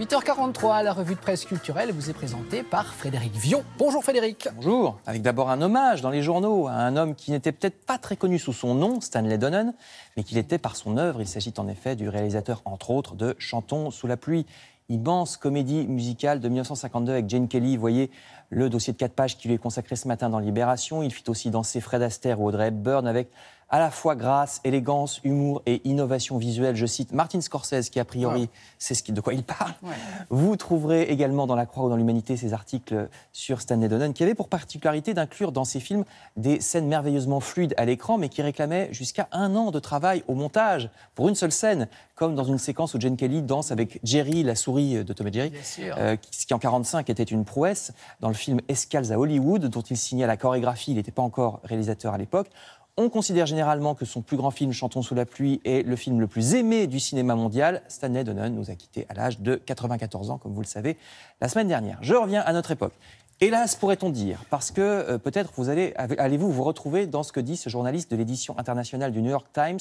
8h43, la revue de presse culturelle vous est présentée par Frédéric Vion. Bonjour Frédéric. Bonjour. Avec d'abord un hommage dans les journaux à un homme qui n'était peut-être pas très connu sous son nom, Stanley Donen, mais qu'il était par son œuvre. Il s'agit en effet du réalisateur, entre autres, de Chantons sous la pluie. Immense comédie musicale de 1952 avec Gene Kelly. Vous voyez le dossier de 4 pages qui lui est consacré ce matin dans Libération. Il fit aussi danser Fred Astaire ou Audrey Hepburn avec à la fois grâce, élégance, humour et innovation visuelle. Je cite Martin Scorsese qui, a priori, sait de quoi il parle. Ouais. Vous trouverez également dans La Croix ou dans l'Humanité ces articles sur Stanley Donen qui avait pour particularité d'inclure dans ses films des scènes merveilleusement fluides à l'écran mais qui réclamaient jusqu'à 1 an de travail au montage pour une seule scène, comme dans une séquence où Gene Kelly danse avec Jerry, la souris de Tom et Jerry, ce qui en 1945 était une prouesse dans le film Escales à Hollywood, dont il signait la chorégraphie. Il n'était pas encore réalisateur à l'époque. On considère généralement que son plus grand film, Chantons sous la pluie, est le film le plus aimé du cinéma mondial. Stanley Donen nous a quittés à l'âge de 94 ans, comme vous le savez, la semaine dernière. Je reviens à notre époque. Hélas, pourrait-on dire, parce que peut-être allez-vous vous retrouver dans ce que dit ce journaliste de l'édition internationale du New York Times,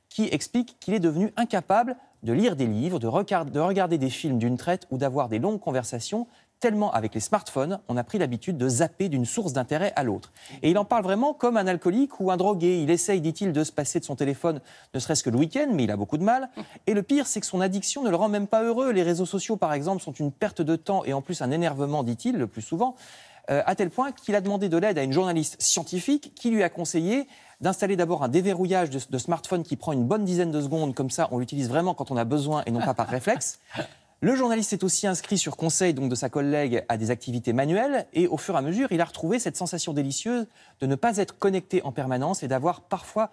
qui explique qu'il est devenu incapable de lire des livres, de regarder des films d'une traite ou d'avoir des longues conversations, tellement avec les smartphones, on a pris l'habitude de zapper d'une source d'intérêt à l'autre. Et il en parle vraiment comme un alcoolique ou un drogué. Il essaye, dit-il, de se passer de son téléphone, ne serait-ce que le week-end, mais il a beaucoup de mal. Et le pire, c'est que son addiction ne le rend même pas heureux. Les réseaux sociaux, par exemple, sont une perte de temps et en plus un énervement, dit-il, le plus souvent, à tel point qu'il a demandé de l'aide à une journaliste scientifique qui lui a conseillé d'installer d'abord un déverrouillage de smartphone qui prend une bonne dizaine de secondes. Comme ça, on l'utilise vraiment quand on a besoin et non pas par réflexe. Le journaliste s'est aussi inscrit sur conseil donc, de sa collègue à des activités manuelles et au fur et à mesure, il a retrouvé cette sensation délicieuse de ne pas être connecté en permanence et d'avoir parfois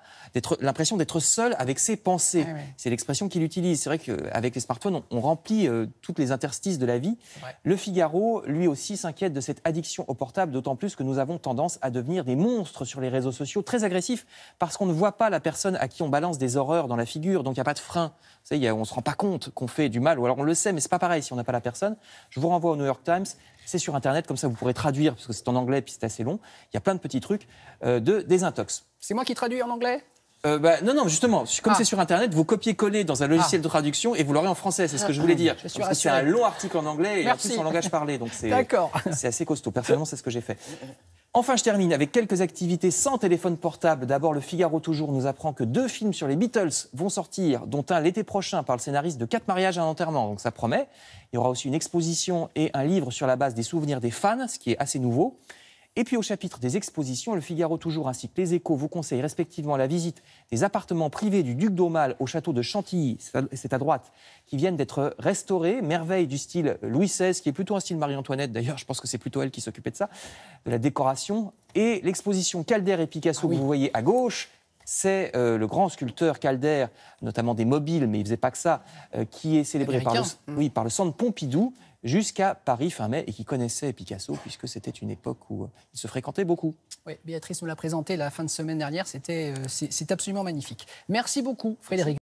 l'impression d'être seul avec ses pensées. Ah ouais. C'est l'expression qu'il utilise. C'est vrai qu'avec les smartphones, on remplit toutes les interstices de la vie. Ouais. Le Figaro, lui aussi, s'inquiète de cette addiction au portable, d'autant plus que nous avons tendance à devenir des monstres sur les réseaux sociaux, très agressifs, parce qu'on ne voit pas la personne à qui on balance des horreurs dans la figure, donc il n'y a pas de frein. Vous savez, on ne se rend pas compte qu'on fait du mal, ou alors on le sait, mais c'est pas pareil si on n'a pas la personne. Je vous renvoie au New York Times, c'est sur Internet, comme ça vous pourrez traduire, parce que c'est en anglais puis c'est assez long. Il y a plein de petits trucs de désintox. C'est moi qui traduis en anglais ? Non, justement, comme c'est sur Internet, vous copiez-collez dans un logiciel de traduction et vous l'aurez en français, c'est ce que je voulais dire. Parce que c'est un long article en anglais et en plus en langage parlé, donc c'est assez costaud. Personnellement, c'est ce que j'ai fait. Enfin, je termine avec quelques activités sans téléphone portable. D'abord, le Figaro toujours nous apprend que 2 films sur les Beatles vont sortir, dont un l'été prochain par le scénariste de 4 mariages à un enterrement, donc ça promet. Il y aura aussi une exposition et un livre sur la base des souvenirs des fans, ce qui est assez nouveau. Et puis au chapitre des expositions, le Figaro toujours ainsi que les Échos vous conseillent respectivement la visite des appartements privés du duc d'Aumale au château de Chantilly, c'est à droite, qui viennent d'être restaurés, merveille du style Louis XVI, qui est plutôt un style Marie-Antoinette, d'ailleurs je pense que c'est plutôt elle qui s'occupait de ça, de la décoration. Et l'exposition Calder et Picasso que vous voyez à gauche, c'est le grand sculpteur Calder, notamment des mobiles, mais il ne faisait pas que ça, qui est célébré par le centre Pompidou, jusqu'à Paris fin mai, et qui connaissait Picasso, puisque c'était une époque où il se fréquentait beaucoup. Oui, Béatrice nous l'a présenté la fin de semaine dernière, c'est absolument magnifique. Merci beaucoup, Frédéric.